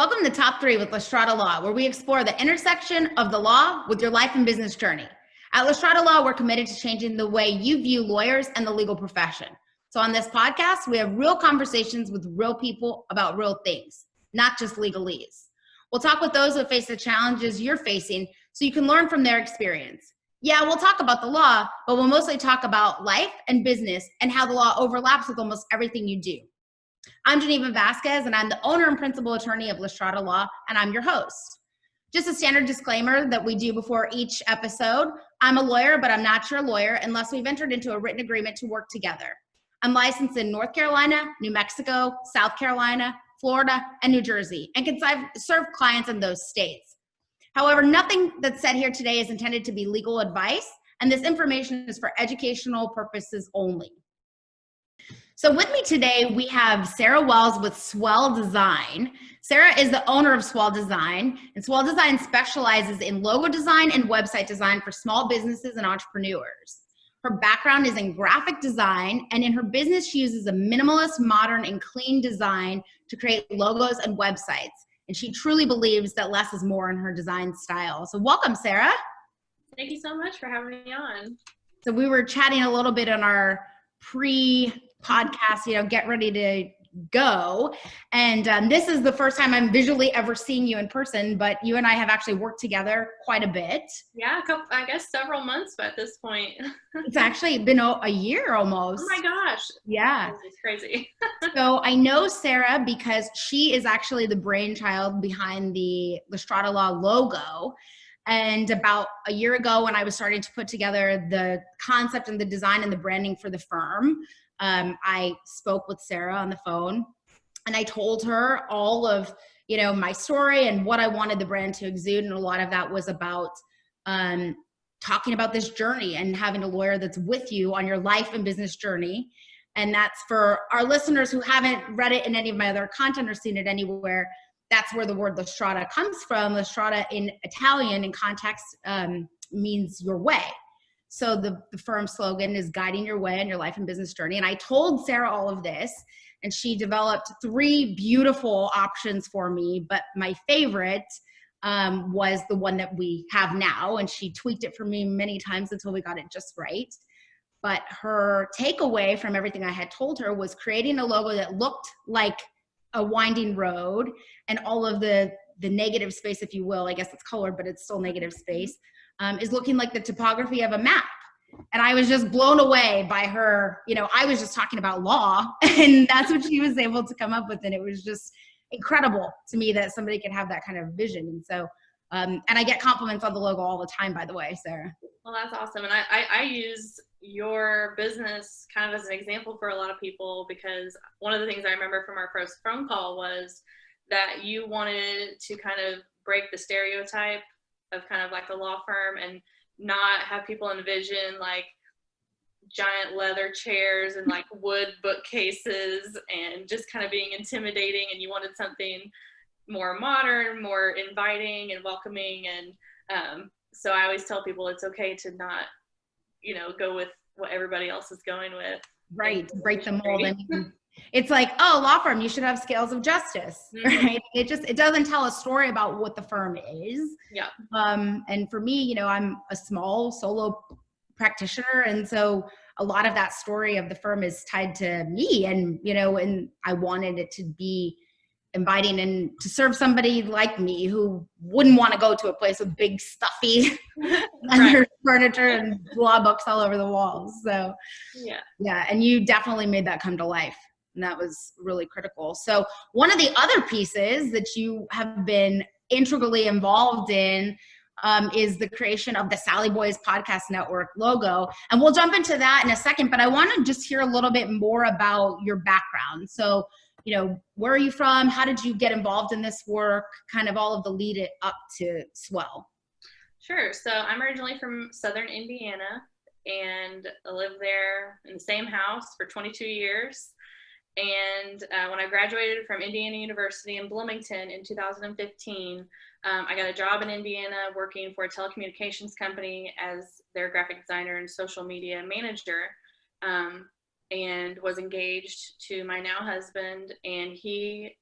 Welcome to Top 3 with Strada Law, where we explore the intersection of the law with your life and business journey. At Strada Law, we're committed to changing the way you view lawyers and the legal profession. So on this podcast, we have real conversations with real people about real things, not just legalese. We'll talk with those who face the challenges you're facing so you can learn from their experience. Yeah, we'll talk about the law, but we'll mostly talk about life and business and how the law overlaps with almost everything you do. I'm Jeneva Vazquez, and I'm the owner and principal attorney of Strada Law, and I'm your host. Just a standard disclaimer that we do before each episode. I'm a lawyer, but I'm not your lawyer unless we've entered into a written agreement to work together. I'm licensed in North Carolina, New Mexico, South Carolina, Florida, and New Jersey, and can serve clients in those states. However, nothing that's said here today is intended to be legal advice, and this information is for educational purposes only. So with me today, we have Sarah Wells with Swell Design. Sarah is the owner of Swell Design, and Swell Design specializes in logo design and website design for small businesses and entrepreneurs. Her background is in graphic design, and in her business, she uses a minimalist, modern, and clean design to create logos and websites. And she truly believes that less is more in her design style. So welcome, Sarah. Thank you so much for having me on. So we were chatting a little bit on our pre-podcast, get ready to go. And this is the first time I'm visually ever seeing you in person, but you and I have actually worked together quite a bit. Yeah, I guess several months at this point. It's actually been a year almost. Oh my gosh. Yeah. This is crazy. So I know Sarah because she is actually the brainchild behind the Strada Law logo. And about a year ago, when I was starting to put together the concept and the design and the branding for the firm, I spoke with Sarah on the phone, and I told her all of, my story and what I wanted the brand to exude. And a lot of that was about talking about this journey and having a lawyer that's with you on your life and business journey. And that's for our listeners who haven't read it in any of my other content or seen it anywhere. That's where the word La Strada comes from. La Strada in Italian in context means your way. So the firm slogan is guiding your way on your life and business journey. And I told Sarah all of this, and she developed 3 beautiful options for me. But my favorite was the one that we have now. And she tweaked it for me many times until we got it just right. But her takeaway from everything I had told her was creating a logo that looked like a winding road, and all of the negative space, if you will, I guess it's colored, but it's still negative space, is looking like the topography of a map. And I was just blown away by her. I was just talking about law, and that's what she was able to come up with. And it was just incredible to me that somebody could have that kind of vision. And so, and I get compliments on the logo all the time, by the way, Sarah. Well, that's awesome. And I use your business kind of as an example for a lot of people, because one of the things I remember from our first phone call was that you wanted to kind of break the stereotype of kind of like a law firm and not have people envision like giant leather chairs and like wood bookcases and just kind of being intimidating, and you wanted something more modern, more inviting and welcoming. And so I always tell people it's okay to not go with what everybody else is going with. Right. Break the mold. I mean, it's like, oh, law firm, you should have scales of justice, right? It doesn't tell a story about what the firm is. Yeah. And for me, I'm a small solo practitioner. And so a lot of that story of the firm is tied to me, and, and I wanted it to be inviting and to serve somebody like me who wouldn't want to go to a place with big stuffy right. furniture and law books all over the walls. So yeah. And you definitely made that come to life, and that was really critical. So one of the other pieces that you have been integrally involved in is the creation of the Sal-E-Boy podcast network logo. And we'll jump into that in a second, but I want to just hear a little bit more about your background. So where are you from? How did you get involved in this work? Kind of all of the lead it up to Swell. Sure. So I'm originally from Southern Indiana, and I lived there in the same house for 22 years. And when I graduated from Indiana University in Bloomington in 2015, I got a job in Indiana working for a telecommunications company as their graphic designer and social media manager. And was engaged to my now husband, and he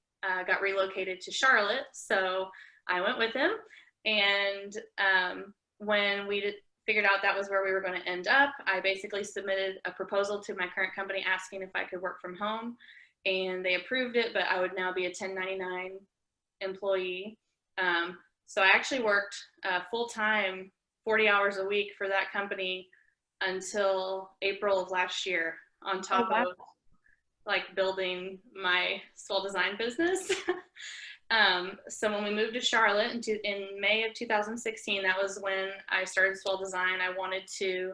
got relocated to Charlotte. So I went with him. And when we figured out that was where we were going to end up, I basically submitted a proposal to my current company asking if I could work from home. And they approved it, but I would now be a 1099 employee. So I actually worked full-time, 40 hours a week for that company until April of last year, on top of like building my Swell Design business. So when we moved to Charlotte in May of 2016, that was when I started Swell Design. I wanted to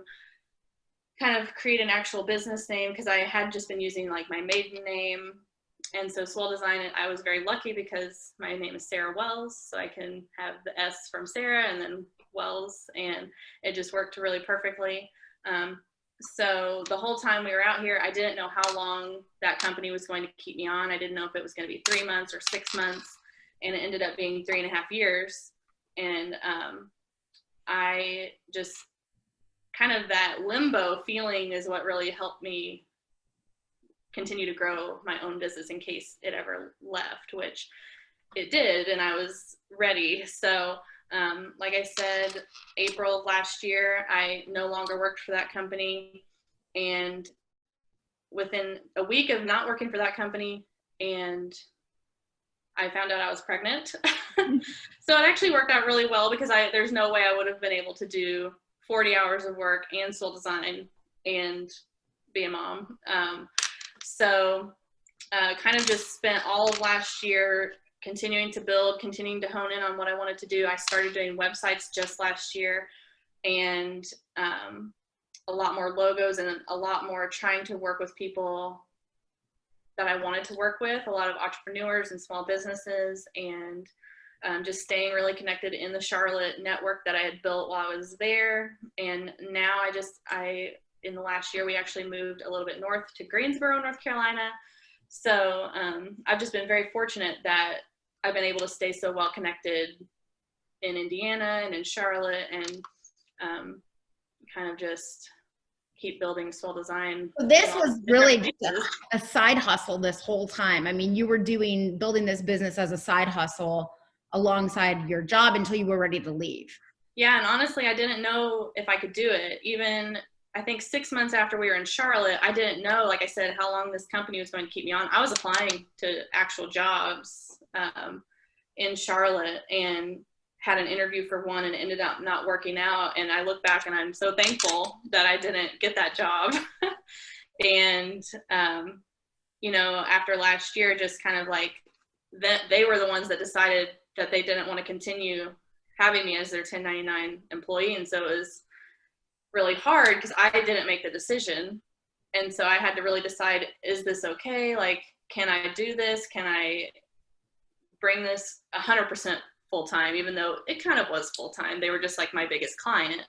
kind of create an actual business name because I had just been using like my maiden name. And so Swell Design, I was very lucky because my name is Sarah Wells, so I can have the S from Sarah and then Wells, and it just worked really perfectly. So the whole time we were out here, I didn't know how long that company was going to keep me on. I didn't know if it was going to be 3 months or 6 months, and it ended up being 3.5 years. And I just kind of, that limbo feeling is what really helped me continue to grow my own business in case it ever left, which it did, and I was ready. So like I said, April of last year, I no longer worked for that company. And within a week of not working for that company, and I found out I was pregnant. So it actually worked out really well because there's no way I would have been able to do 40 hours of work and Swell Design and be a mom. So kind of just spent all of last year continuing to build, continuing to hone in on what I wanted to do. I started doing websites just last year, and a lot more logos and a lot more trying to work with people that I wanted to work with, a lot of entrepreneurs and small businesses, and just staying really connected in the Charlotte network that I had built while I was there. And now in the last year, we actually moved a little bit north to Greensboro, North Carolina. So I've just been very fortunate that I've been able to stay so well connected in Indiana and in Charlotte, and kind of just keep building Swell Design. So this was really just a side hustle this whole time. I mean, you were building this business as a side hustle alongside your job until you were ready to leave. Yeah, and honestly, I didn't know if I could do it. Even I think 6 months after we were in Charlotte, I didn't know, like I said, how long this company was going to keep me on. I was applying to actual jobs in Charlotte and had an interview for one and ended up not working out. And I look back and I'm so thankful that I didn't get that job. And, you know, after last year, just kind of like that, they were the ones that decided that they didn't want to continue having me as their 1099 employee. And so it was really hard because I didn't make the decision. And so I had to really decide, is this okay? Like, can I do this? Can I bring this 100% full time, even though it kind of was full time? They were just like my biggest client.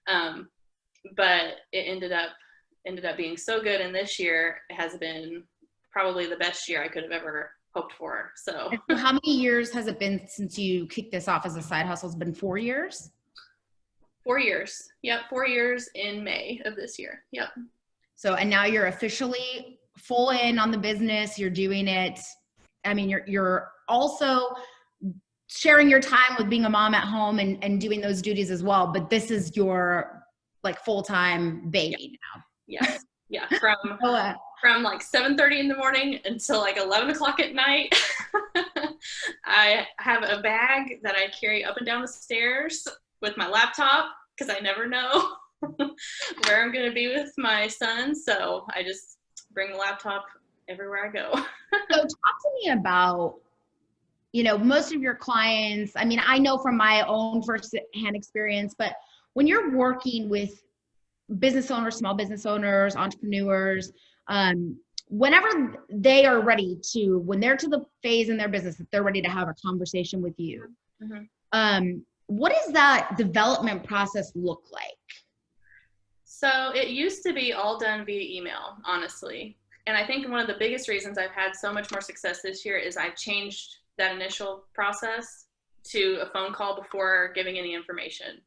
But it ended up being so good. And this year has been probably the best year I could have ever hoped for. So how many years has it been since you kicked this off as a side hustle? It's been 4 years? 4 years. Yep. 4 years in May of this year. Yep. So, and now you're officially full in on the business. You're doing it. I mean, you're also sharing your time with being a mom at home and doing those duties as well. But this is your like full-time baby now. Yes. Yeah. From like 7:30 in the morning until like 11 o'clock at night. I have a bag that I carry up and down the stairs with my laptop because I never know where I'm going to be with my son. So I just bring the laptop everywhere I go. So talk to me about, you know, most of your clients, I mean, I know from my own firsthand experience, but when you're working with business owners, small business owners, entrepreneurs, whenever they are ready to, when they're to the phase in their business that they're ready to have a conversation with you, what does that development process look like? So it used to be all done via email, honestly. And I think one of the biggest reasons I've had so much more success this year is I've changed that initial process to a phone call before giving any information.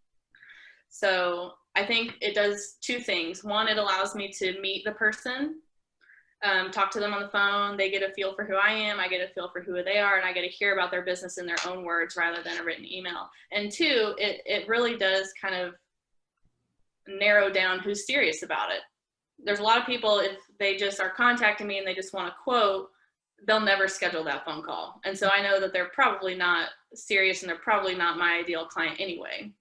So I think it does two things. One, it allows me to meet the person talk to them on the phone. They get a feel for who I am. I get a feel for who they are, and I get to hear about their business in their own words rather than a written email. And two, it really does kind of narrow down who's serious about it. There's a lot of people, if they just are contacting me and they just want a quote, they'll never schedule that phone call. And so I know that they're probably not serious, and they're probably not my ideal client anyway.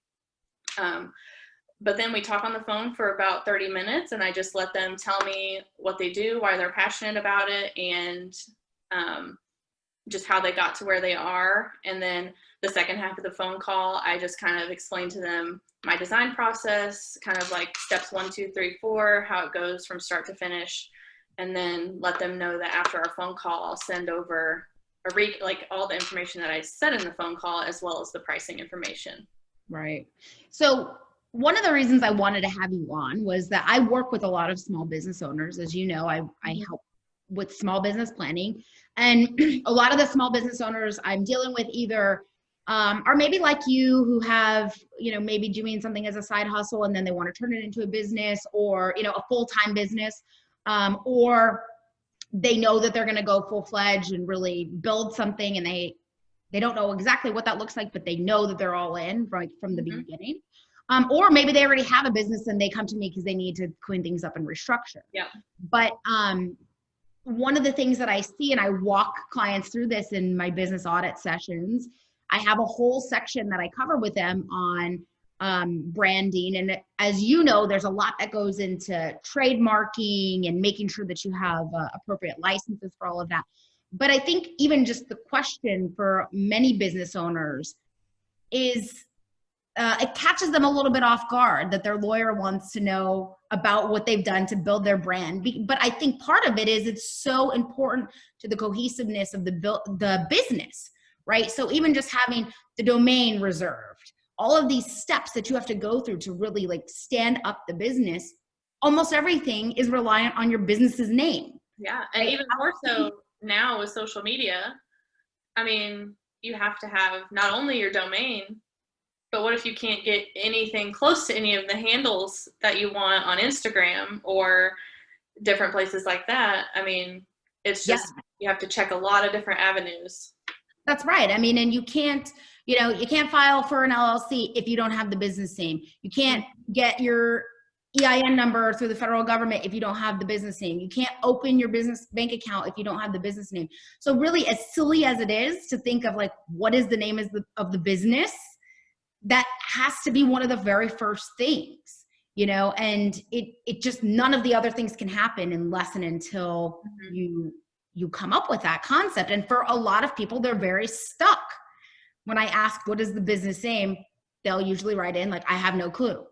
But then we talk on the phone for about 30 minutes, and I just let them tell me what they do, why they're passionate about it, and just how they got to where they are. And then the second half of the phone call, I just kind of explain to them my design process, kind of like steps 1, 2, 3, 4, how it goes from start to finish. And then let them know that after our phone call, I'll send over like all the information that I said in the phone call, as well as the pricing information. Right. So one of the reasons I wanted to have you on was that I work with a lot of small business owners. As you know, I help with small business planning, and a lot of the small business owners I'm dealing with either are maybe like you, who have, maybe doing something as a side hustle and then they want to turn it into a business, or, a full-time business, or they know that they're going to go full-fledged and really build something, and they don't know exactly what that looks like, but they know that they're all in right from the beginning. Or maybe they already have a business and they come to me because they need to clean things up and restructure. Yeah. But one of the things that I see, and I walk clients through this in my business audit sessions, I have a whole section that I cover with them on branding. And as you know, there's a lot that goes into trademarking and making sure that you have appropriate licenses for all of that. But I think even just the question for many business owners is, it catches them a little bit off guard that their lawyer wants to know about what they've done to build their brand. But I think part of it is it's so important to the cohesiveness of the business, right? So even just having the domain reserved, all of these steps that you have to go through to really like stand up the business, almost everything is reliant on your business's name. Yeah, and even more so now with social media. I mean, you have to have not only your domain, but what if you can't get anything close to any of the handles that you want on Instagram or different places like that? I mean, it's just, you have to check a lot of different avenues. That's right. I mean, and you can't file for an LLC if you don't have the business name. You can't get your EIN number through the federal government if you don't have the business name. You can't open your business bank account if you don't have the business name. So really, as silly as it is to think of like, what is the name of the business, that has to be one of the very first things, and it just, none of the other things can happen unless and until you come up with that concept. And for a lot of people, they're very stuck. When I ask, what is the business name? They'll usually write in like, I have no clue.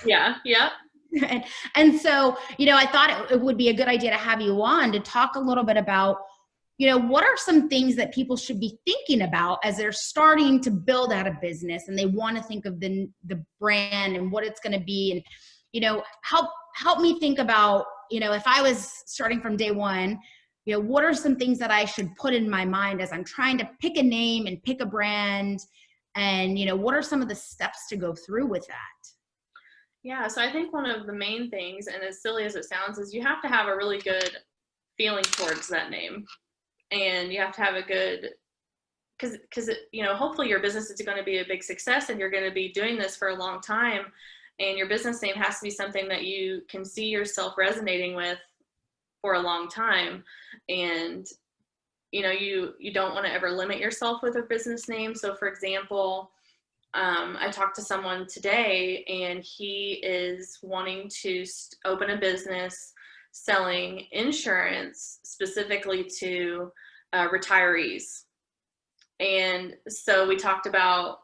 Yeah. Yeah. And so, I thought it would be a good idea to have you on to talk a little bit about, what are some things that people should be thinking about as they're starting to build out a business and they want to think of the brand and what it's going to be, and, help me think about, if I was starting from day one, what are some things that I should put in my mind as I'm trying to pick a name and pick a brand, and, what are some of the steps to go through with that? Yeah. So I think one of the main things, and as silly as it sounds, is you have to have a really good feeling towards that name. And you have to have a good, because hopefully your business is going to be a big success and you're going to be doing this for a long time. And your business name has to be something that you can see yourself resonating with for a long time. And, you don't want to ever limit yourself with a business name. So for example, I talked to someone today and he is wanting to open a business selling insurance specifically to retirees. And so we talked about,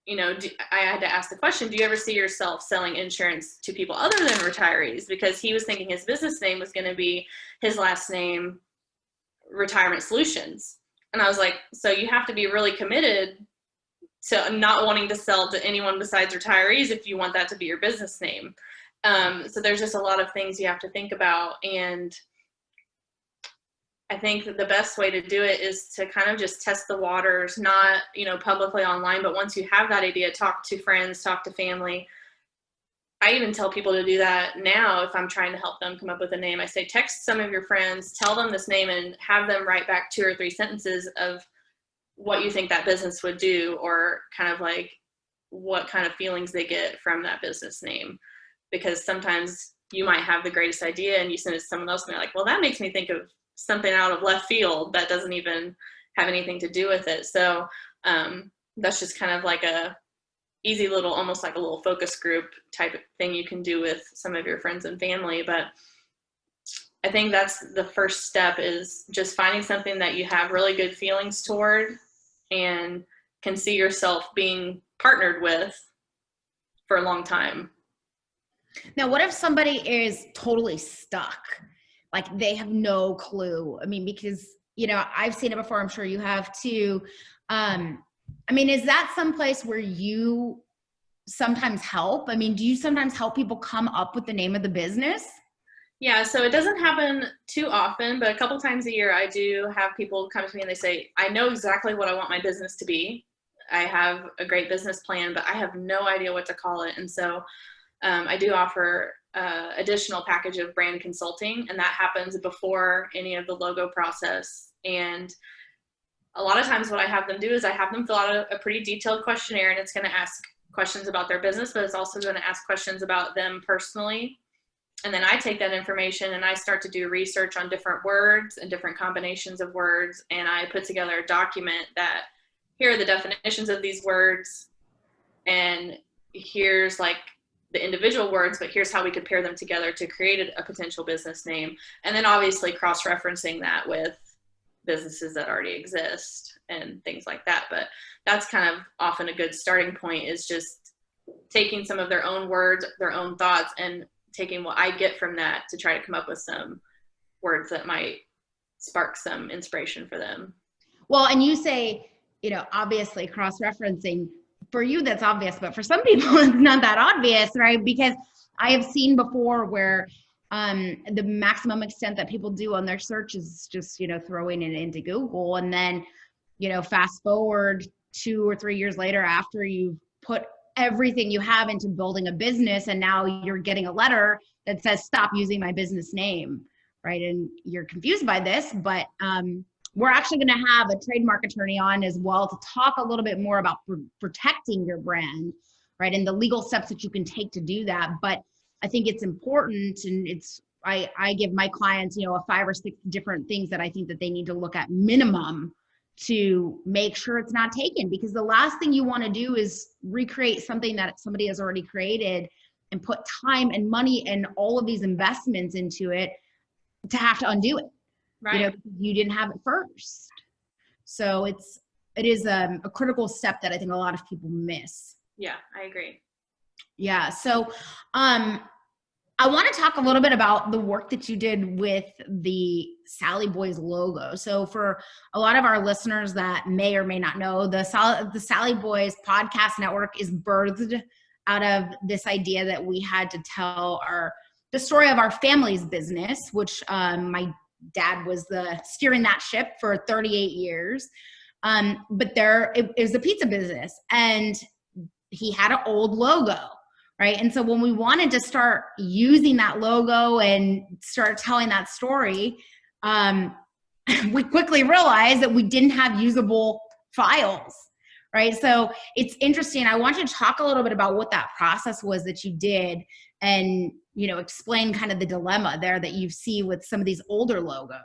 I had to ask the question, do you ever see yourself selling insurance to people other than retirees? Because he was thinking his business name was going to be his last name, Retirement Solutions. And I was like, so you have to be really committed to not wanting to sell to anyone besides retirees if you want that to be your business name. So there's just a lot of things you have to think about. And I think that the best way to do it is to kind of just test the waters, not, publicly online, but once you have that idea, talk to friends, talk to family, I even tell people to do that now if I'm trying to help them come up with a name. I say, text some of your friends, tell them this name, and have them write back 2 or 3 sentences of what you think that business would do, or kind of like what kind of feelings they get from that business name. Because sometimes you might have the greatest idea and you send it to someone else and they're like, well, that makes me think of something out of left field that doesn't even have anything to do with it. So that's just kind of like a easy little, almost like a little focus group type of thing you can do with some of your friends and family. But I think that's the first step, is just finding something that you have really good feelings toward and can see yourself being partnered with for a long time. Now, what if somebody is totally stuck? Like they have no clue. I mean, because, you know, I've seen it before. I'm sure you have too. I mean, is that someplace where you sometimes help? I mean, do you sometimes help people come up with the name of the business? Yeah, so it doesn't happen too often, but a couple times a year I do have people come to me and they say, I know exactly what I want my business to be. I have a great business plan, but I have no idea what to call it. And so I do offer additional package of brand consulting, and that happens before any of the logo process. And a lot of times what I have them do is I have them fill out a pretty detailed questionnaire, and it's going to ask questions about their business, but it's also going to ask questions about them personally. And then I take that information and I start to do research on different words and different combinations of words. And I put together a document that, here are the definitions of these words, and here's like the individual words, but here's how we could pair them together to create a potential business name. And then obviously cross-referencing that with businesses that already exist and things like that. But that's kind of often a good starting point, is just taking some of their own words, their own thoughts, and taking what I get from that to try to come up with some words that might spark some inspiration for them. Well, and you say, you know, obviously cross-referencing. For you, that's obvious, but for some people, it's not that obvious, right? Because I have seen before where the maximum extent that people do on their search is just, you know, throwing it into Google, and then, you know, fast forward 2 or 3 years later, after you've put everything you have into building a business, and now you're getting a letter that says, stop using my business name, right? And you're confused by this, but we're actually going to have a trademark attorney on as well to talk a little bit more about protecting your brand, right? And the legal steps that you can take to do that. But I think it's important, and I give my clients, you know, a 5 or 6 different things that I think that they need to look at minimum to make sure it's not taken, because the last thing you want to do is recreate something that somebody has already created and put time and money and all of these investments into it to have to undo it. Right. You know, you didn't have it first. So it is a critical step that I think a lot of people miss. Yeah, I agree. Yeah. So I want to talk a little bit about the work that you did with the Sal-E-Boy's logo. So for a lot of our listeners that may or may not know, the Sal-E-Boy's podcast network is birthed out of this idea that we had to tell the story of our family's business, which my dad was steering that ship for 38 years. But it was a pizza business, and he had an old logo. Right. And so when we wanted to start using that logo and start telling that story, we quickly realized that we didn't have usable files. Right. So it's interesting. I want you to talk a little bit about what that process was that you did, and, you know, explain kind of the dilemma there that you see with some of these older logos.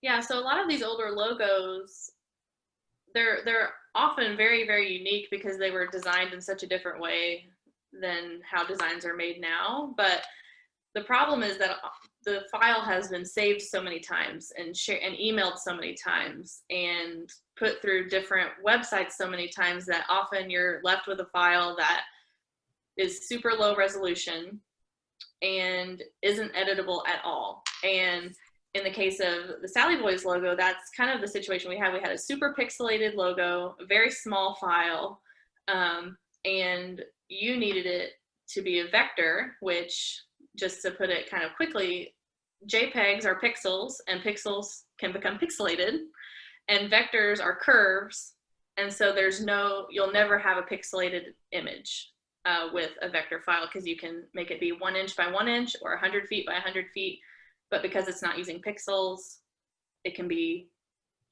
Yeah. So a lot of these older logos, they're often very, very unique because they were designed in such a different way than how designs are made now. But the problem is that the file has been saved so many times and emailed so many times and put through different websites so many times that often you're left with a file that is super low resolution and isn't editable at all. And in the case of the Sal-E-Boy's logo, that's kind of the situation we had. We had a super pixelated logo, a very small file, and you needed it to be a vector, which, just to put it kind of quickly, JPEGs are pixels, and pixels can become pixelated, and vectors are curves, and so you'll never have a pixelated image. with a vector file, because you can make it be 1 inch by 1 inch or 100 feet by 100 feet. But because it's not using pixels, it can be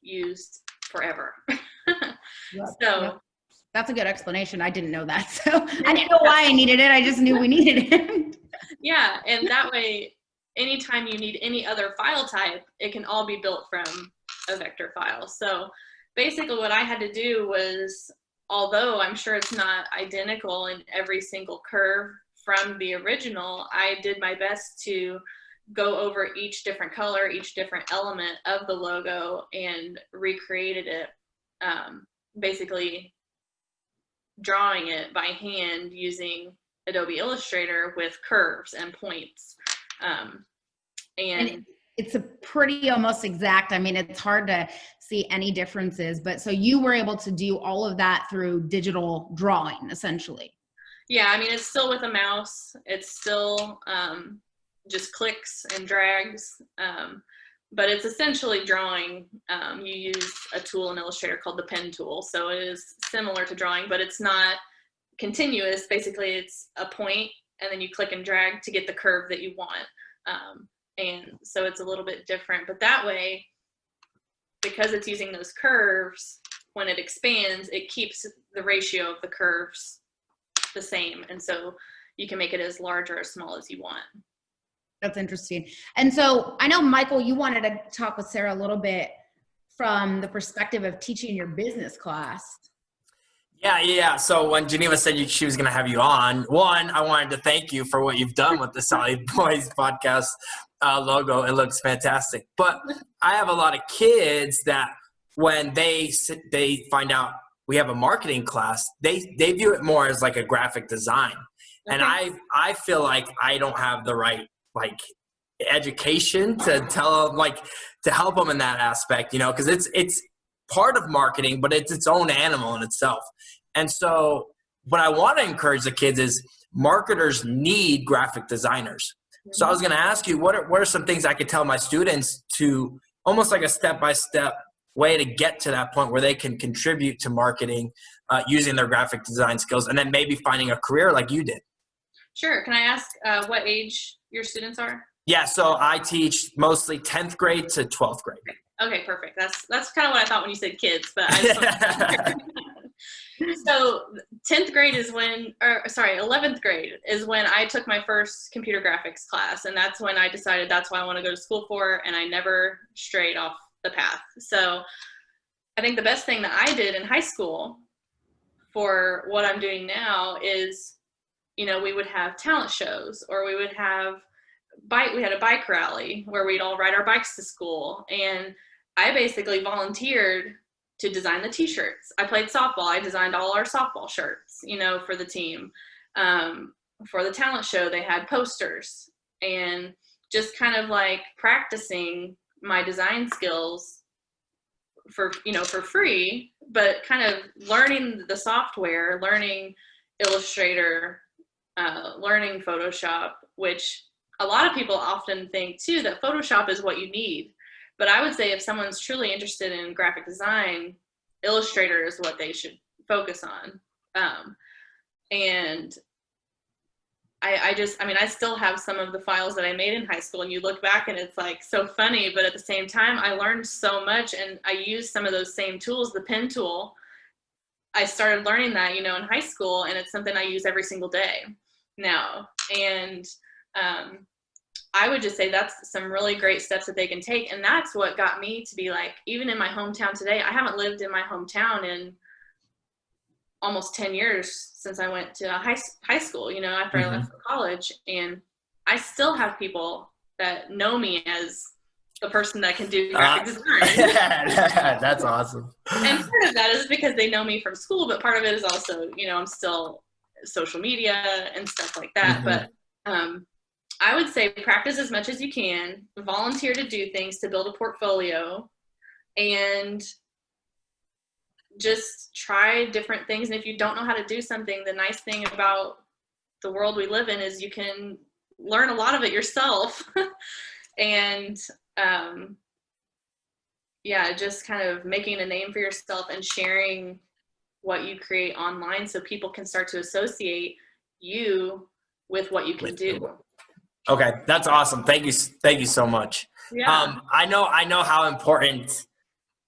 used forever. So yep. That's a good explanation. I didn't know that. So I didn't know why I needed it. I just knew we needed it. yeah, and that way, anytime you need any other file type, it can all be built from a vector file. So basically what I had to do was, although I'm sure it's not identical in every single curve from the original, I did my best to go over each different color, each different element of the logo, and recreated it, basically drawing it by hand using Adobe Illustrator with curves and points. And it's a pretty almost exact, I mean, it's hard to see any differences, but so you were able to do all of that through digital drawing, essentially. yeah, I mean, it's still with a mouse. It's still just clicks and drags, but it's essentially drawing. You use a tool in Illustrator called the pen tool. So it is similar to drawing, but it's not continuous. Basically, it's a point, and then you click and drag to get the curve that you want. And so it's a little bit different, but that way, because it's using those curves, when it expands, it keeps the ratio of the curves the same. And so you can make it as large or as small as you want. That's interesting. And so I know, Michael, you wanted to talk with Sarah a little bit from the perspective of teaching your business class. Yeah. So when Jeneva said she was going to have you on, one, I wanted to thank you for what you've done with the Sal-E-Boys podcast logo. It looks fantastic. But I have a lot of kids that when they find out we have a marketing class, they view it more as like a graphic design. Okay. And I feel like I don't have the right education to tell them, to help them in that aspect, because it's part of marketing, but it's its own animal in itself. And so what I want to encourage the kids is marketers need graphic designers. Mm-hmm. So I was going to ask you, what are some things I could tell my students to almost like a step-by-step way to get to that point where they can contribute to marketing using their graphic design skills, and then maybe finding a career like you did? Sure. Can I ask what age your students are? Yeah, so I teach mostly 10th grade to 12th grade. Okay, perfect. That's kind of what I thought when you said kids, but I just So 10th grade is 11th grade is when I took my first computer graphics class, and that's when I decided that's what I want to go to school for, and I never strayed off the path. So I think the best thing that I did in high school for what I'm doing now is, we would have talent shows, or we would have we had a bike rally where we'd all ride our bikes to school, and I basically volunteered to design the t-shirts. I played softball. I designed all our softball shirts, for the team. For the talent show, they had posters, and just kind of practicing my design skills for free, but kind of learning the software, learning Illustrator, learning Photoshop, which a lot of people often think too that Photoshop is what you need. But I would say if someone's truly interested in graphic design, Illustrator is what they should focus on. And I still have some of the files that I made in high school, and you look back and it's so funny, but at the same time, I learned so much, and I used some of those same tools, the pen tool. I started learning that, in high school, and it's something I use every single day now. And I would just say that's some really great steps that they can take. And that's what got me to be even in my hometown today, I haven't lived in my hometown in almost 10 years since I went to high school, after I left for college. And I still have people that know me as the person that can do graphic design. That's awesome. And part of that is because they know me from school, but part of it is also, I'm still social media and stuff like that. But I would say practice as much as you can, volunteer to do things to build a portfolio, and just try different things. And if you don't know how to do something, the nice thing about the world we live in is you can learn a lot of it yourself. And just kind of making a name for yourself and sharing what you create online so people can start to associate you with what you can do. Okay, that's awesome. Thank you so much. Yeah. I know how important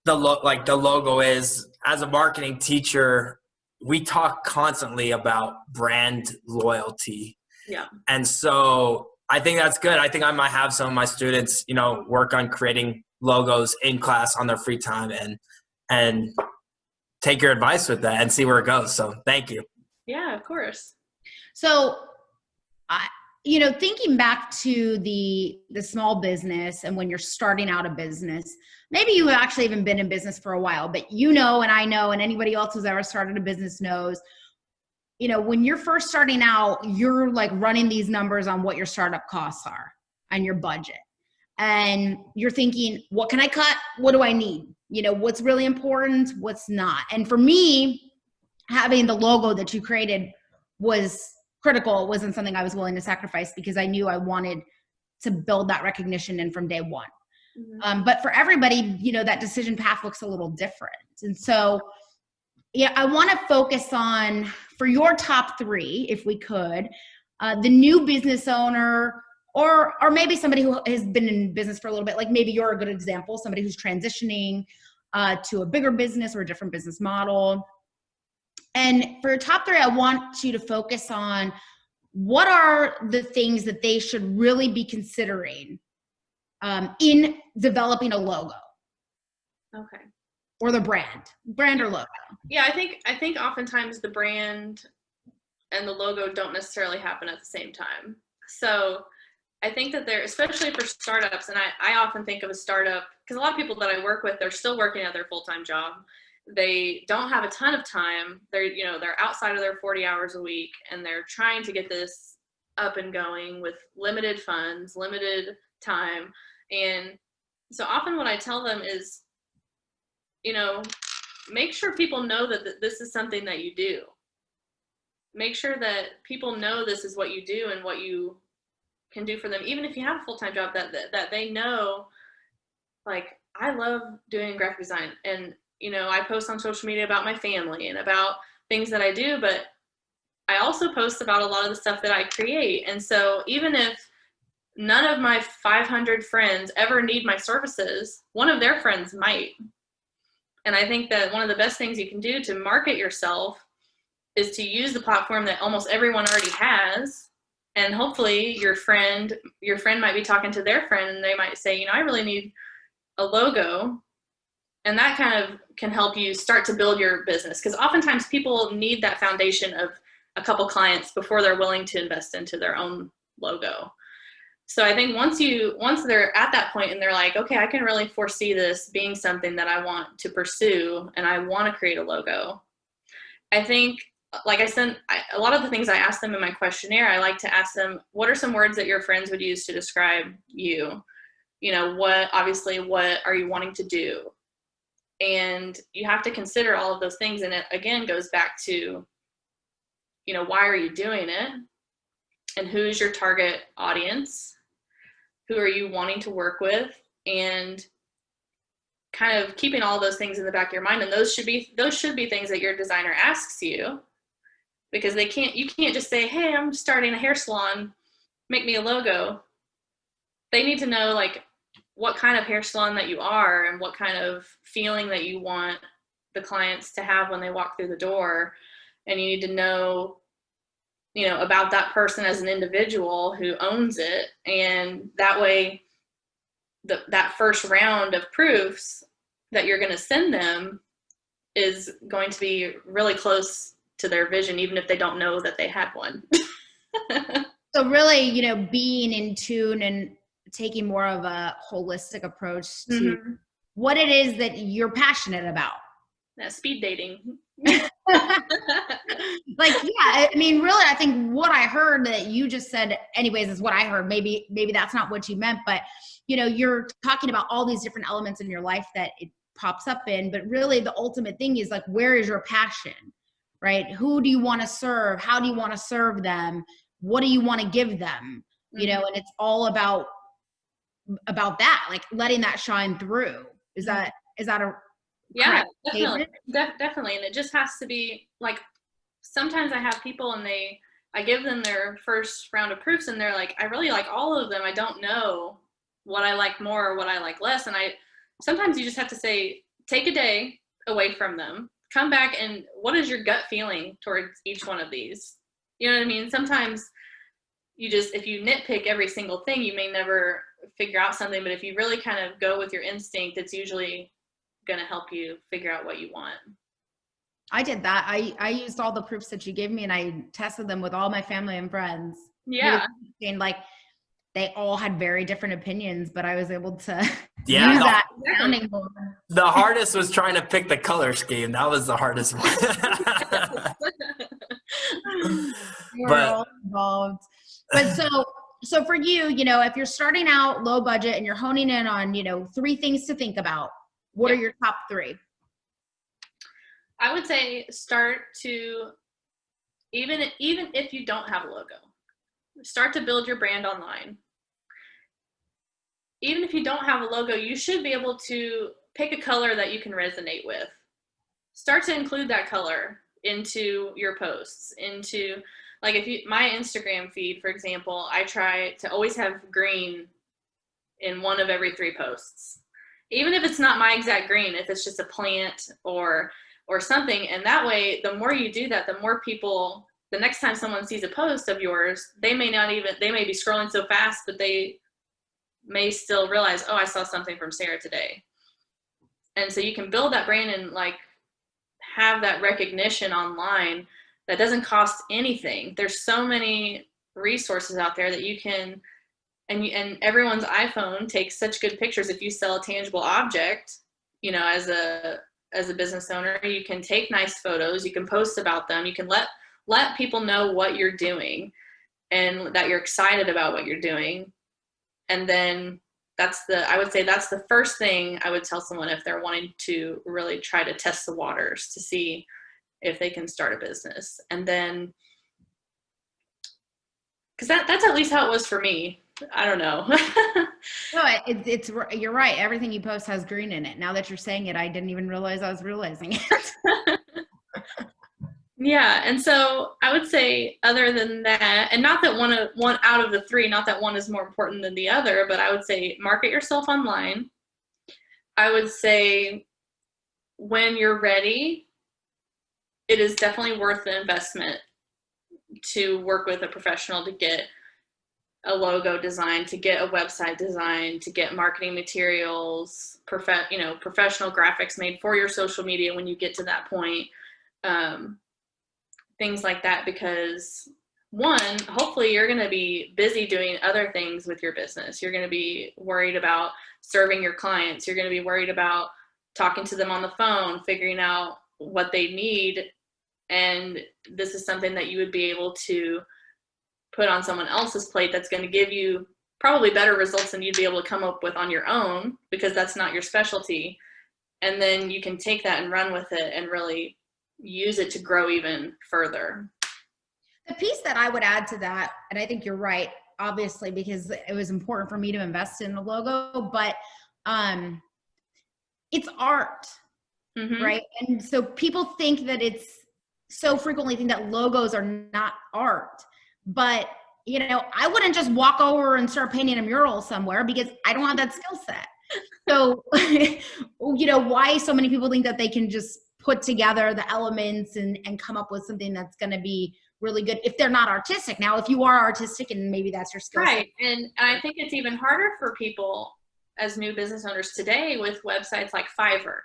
the logo is. As a marketing teacher, we talk constantly about brand loyalty. Yeah. And so I think that's good. I think I might have some of my students, work on creating logos in class on their free time and take your advice with that and see where it goes. So thank you. Yeah, of course. So, thinking back to the small business and when you're starting out a business, maybe you have actually even been in business for a while, but and I know, and anybody else who's ever started a business knows, when you're first starting out, you're like running these numbers on what your startup costs are and your budget. And you're thinking, what can I cut? What do I need? What's really important, what's not. And for me, having the logo that you created was critical. It wasn't something I was willing to sacrifice because I knew I wanted to build that recognition in from day one. Mm-hmm. But for everybody, that decision path looks a little different. And so, I want to focus on, for your top three, if we could, the new business owner, or maybe somebody who has been in business for a little bit, like maybe you're a good example, somebody who's transitioning to a bigger business or a different business model. And for your top three, I want you to focus on what are the things that they should really be considering in developing a logo. Okay. Or the brand or logo. Yeah, I think oftentimes the brand and the logo don't necessarily happen at the same time. So I think that especially for startups, and I often think of a startup, because a lot of people that I work with, they're still working at their full-time job. They don't have a ton of time. They're outside of their 40 hours a week, and they're trying to get this up and going with limited funds, limited time. And so often what I tell them is, make sure people know that this is something that you do. Make sure that people know this is what you do and what you can do for them. Even if you have a full-time job, that they know, like, I love doing graphic design, and I post on social media about my family and about things that I do, but I also post about a lot of the stuff that I create. And so even if none of my 500 friends ever need my services, one of their friends might. And I think that one of the best things you can do to market yourself is to use the platform that almost everyone already has. And hopefully your friend might be talking to their friend, and they might say, I really need a logo. And that kind of can help you start to build your business. Because oftentimes people need that foundation of a couple clients before they're willing to invest into their own logo. So I think once they're at that point and they're like, okay, I can really foresee this being something that I want to pursue and I want to create a logo. I think, like I said, a lot of the things I ask them in my questionnaire, I like to ask them, what are some words that your friends would use to describe you? What are you wanting to do? And you have to consider all of those things. And it, again, goes back to, why are you doing it? And who's your target audience? Who are you wanting to work with? And kind of keeping all those things in the back of your mind. And those should be things that your designer asks you, because you can't just say, hey, I'm starting a hair salon, make me a logo. They need to know, like, what kind of hair salon that you are and what kind of feeling that you want the clients to have when they walk through the door. And you need to know, about that person as an individual who owns it. And that way, that first round of proofs that you're going to send them is going to be really close to their vision, even if they don't know that they had one. So really, being in tune and taking more of a holistic approach to what it is that you're passionate about. Yeah, speed dating. Like, yeah, I mean, really, I think what I heard that you just said anyways is what I heard. Maybe that's not what you meant, but you're talking about all these different elements in your life that it pops up in, but really the ultimate thing is, like, where is your passion, right? Who do you want to serve? How do you want to serve them? What do you want to give them? And it's all about that, like letting that shine through. Is that a yeah, definitely. Definitely. And it just has to be, like, sometimes I have people and they I give them their first round of proofs and they're like, I really like all of them. I don't know what I like more or what I like less. And sometimes you just have to say, take a day away from them, come back, and what is your gut feeling towards each one of these? You know what I mean? Sometimes if you nitpick every single thing, you may never figure out something, but if you really kind of go with your instinct, it's usually going to help you figure out what you want. I did that. I used all the proofs that you gave me and I tested them with all my family and friends. Yeah. And like, they all had very different opinions, but I was able to use Yeah, that sounding board. the hardest was trying to pick the color scheme. That was the hardest one. We're all involved. But so for you, you know, if you're starting out low budget and you're honing in on, you know, 3 things to think about, what are your top 3? I would say start to, even if you don't have a logo, start to build your brand online. Even if you don't have a logo, you should be able to pick a color that you can resonate with. Start to include that color into your posts, into, like, my Instagram feed, for example, I try to always have green in one of every 3 posts. Even if it's not my exact green, if it's just a plant or something. And that way, the more you do that, the more people, the next time someone sees a post of yours, they may be scrolling so fast, but they may still realize, oh, I saw something from Sarah today. And so you can build that brand and like have that recognition online that doesn't cost anything. There's so many resources out there that you can, and everyone's iPhone takes such good pictures. If you sell a tangible object, you know, as a business owner, you can take nice photos, you can post about them, you can let people know what you're doing and that you're excited about what you're doing. And then I would say that's the first thing I would tell someone if they're wanting to really try to test the waters to see if they can start a business. And then, because that's at least how it was for me. I don't know. No, you're right. Everything you post has green in it. Now that you're saying it, I didn't even realize I was realizing it. Yeah. And so I would say, other than that, and not that one out of the 3, not that one is more important than the other, but I would say market yourself online. I would say when you're ready, it is definitely worth the investment to work with a professional to get a logo design, to get a website design, to get marketing materials, professional graphics made for your social media when you get to that point. Things like that, because one, hopefully you're going to be busy doing other things with your business. You're going to be worried about serving your clients. You're going to be worried about talking to them on the phone, figuring out what they need. And this is something that you would be able to put on someone else's plate that's going to give you probably better results than you'd be able to come up with on your own, because that's not your specialty. And then you can take that and run with it and really use it to grow even further. The piece that I would add to that, and I think you're right, obviously, because it was important for me to invest in the logo, but it's art, right? And so people think that frequently think that logos are not art, but you know, I wouldn't just walk over and start painting a mural somewhere because I don't have that skill set. So, you know, why so many people think that they can just put together the elements and come up with something that's going to be really good if they're not artistic. Now, if you are artistic and maybe that's your skill set. Right. And I think it's even harder for people as new business owners today with websites like Fiverr.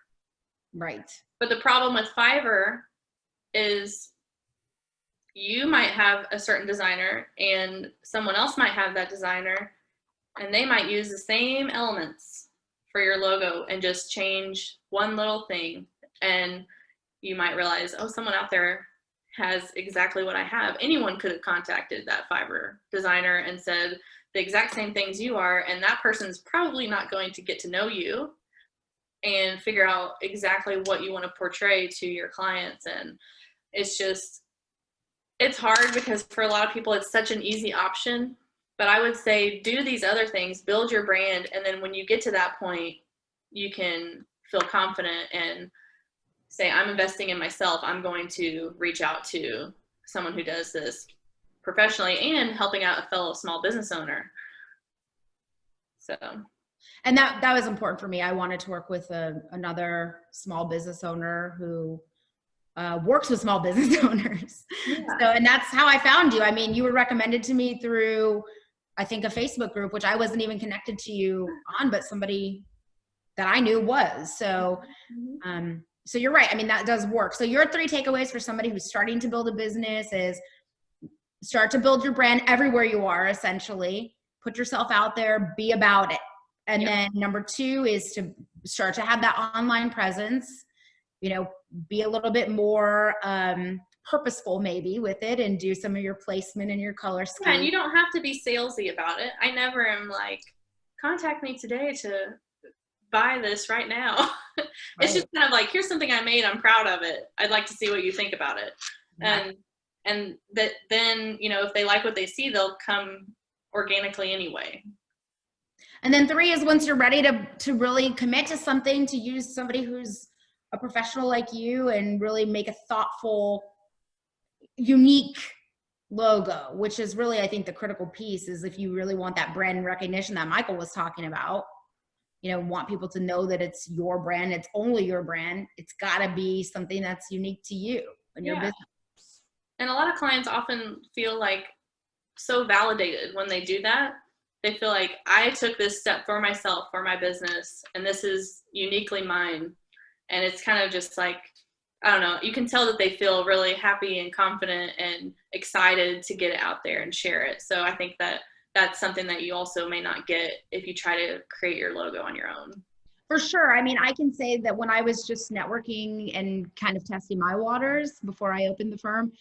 Right. But the problem with Fiverr is you might have a certain designer and someone else might have that designer, and they might use the same elements for your logo and just change one little thing. And you might realize, oh, someone out there has exactly what I have. Anyone could have contacted that Fiverr designer and said the exact same things you are, and that person's probably not going to get to know you and figure out exactly what you want to portray to your clients. And it's hard because for a lot of people, it's such an easy option. But I would say do these other things, build your brand, and then when you get to that point, you can feel confident and say, I'm investing in myself. I'm going to reach out to someone who does this professionally and helping out a fellow small business owner. So. And that was important for me. I wanted to work with another small business owner who works with small business owners. Yeah. So, and that's how I found you. I mean, you were recommended to me through, I think, a Facebook group, which I wasn't even connected to you on, but somebody that I knew was. So, so you're right. I mean, that does work. So your 3 takeaways for somebody who's starting to build a business is start to build your brand everywhere you are, essentially. Put yourself out there, be about it. And then number 2 is to start to have that online presence, you know, be a little bit more purposeful maybe with it and do some of your placement and your color scheme. Yeah, and you don't have to be salesy about it. I never am like, contact me today to buy this right now. It's just kind of like, here's something I made. I'm proud of it. I'd like to see what you think about it. And that then, you know, if they like what they see, they'll come organically anyway. And then 3 is once you're ready to really commit to something, to use somebody who's a professional like you and really make a thoughtful, unique logo, which is really, I think, the critical piece is if you really want that brand recognition that Michael was talking about, you know, want people to know that it's your brand, it's only your brand, it's gotta be something that's unique to you and your business. And a lot of clients often feel like so validated when they do that. They feel like I took this step for myself, for my business, and this is uniquely mine. And it's kind of just like, I don't know, you can tell that they feel really happy and confident and excited to get it out there and share it. So I think that that's something that you also may not get if you try to create your logo on your own. For sure. I mean, I can say that when I was just networking and kind of testing my waters before I opened the firm,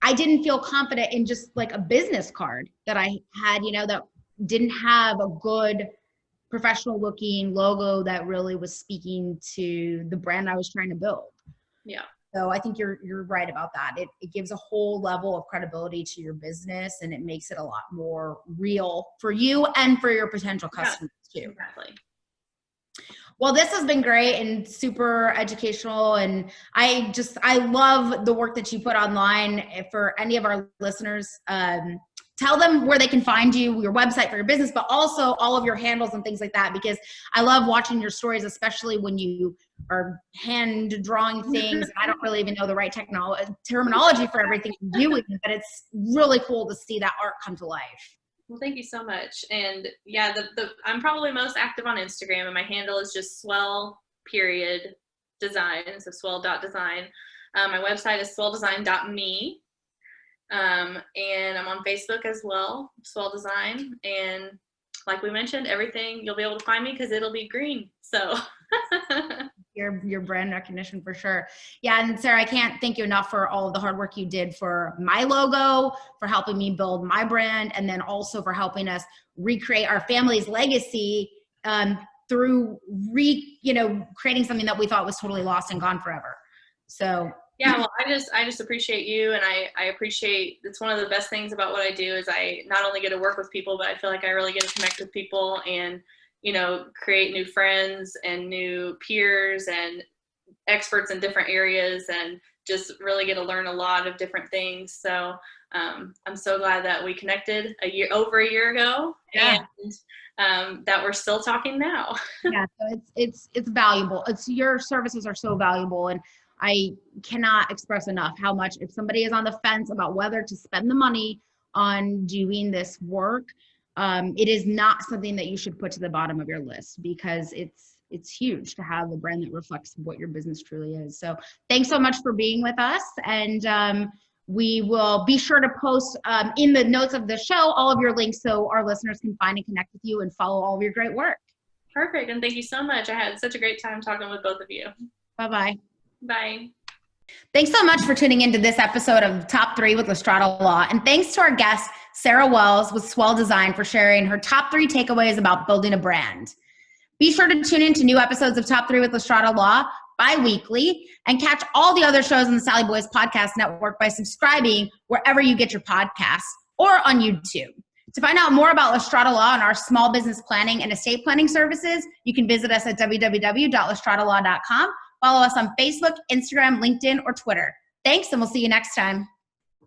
I didn't feel confident in just like a business card that I had, you know, that didn't have a good professional looking logo that really was speaking to the brand I was trying to build. Yeah. So I think you're right about that. It gives a whole level of credibility to your business and it makes it a lot more real for you and for your potential customers too. Exactly. Well, this has been great and super educational. And I love the work that you put online. For any of our listeners, tell them where they can find you, your website for your business, but also all of your handles and things like that, because I love watching your stories, especially when you are hand drawing things. I don't really even know the right terminology for everything you're doing, but it's really cool to see that art come to life. Well, thank you so much. And yeah, I'm probably most active on Instagram, and my handle is just swell.design. So swell.design. My website is swelldesign.me. And I'm on Facebook as well, Swell Design. And like we mentioned, everything you'll be able to find me because it'll be green. So your brand recognition for sure. Yeah. And Sarah, I can't thank you enough for all of the hard work you did for my logo, for helping me build my brand, and then also for helping us recreate our family's legacy through creating something that we thought was totally lost and gone forever. So yeah, well, I just appreciate you, and I appreciate, it's one of the best things about what I do is I not only get to work with people, but I feel like I really get to connect with people and, you know, create new friends and new peers and experts in different areas, and just really get to learn a lot of different things. So I'm so glad that we connected over a year ago, and that we're still talking now. Yeah, so it's valuable. Your services are so valuable, and I cannot express enough how much, if somebody is on the fence about whether to spend the money on doing this work, it is not something that you should put to the bottom of your list, because it's huge to have a brand that reflects what your business truly is. So thanks so much for being with us. And we will be sure to post in the notes of the show all of your links so our listeners can find and connect with you and follow all of your great work. Perfect. And thank you so much. I had such a great time talking with both of you. Bye-bye. Bye. Thanks so much for tuning into this episode of Top 3 with Strada Law. And thanks to our guest, Sarah Wells with Swell Design, for sharing her top 3 takeaways about building a brand. Be sure to tune in to new episodes of Top 3 with Strada Law bi-weekly, and catch all the other shows on the Sal-E-Boys podcast network by subscribing wherever you get your podcasts or on YouTube. To find out more about Strada Law and our small business planning and estate planning services, you can visit us at www.lestradalaw.com. Follow us on Facebook, Instagram, LinkedIn, or Twitter. Thanks, and we'll see you next time.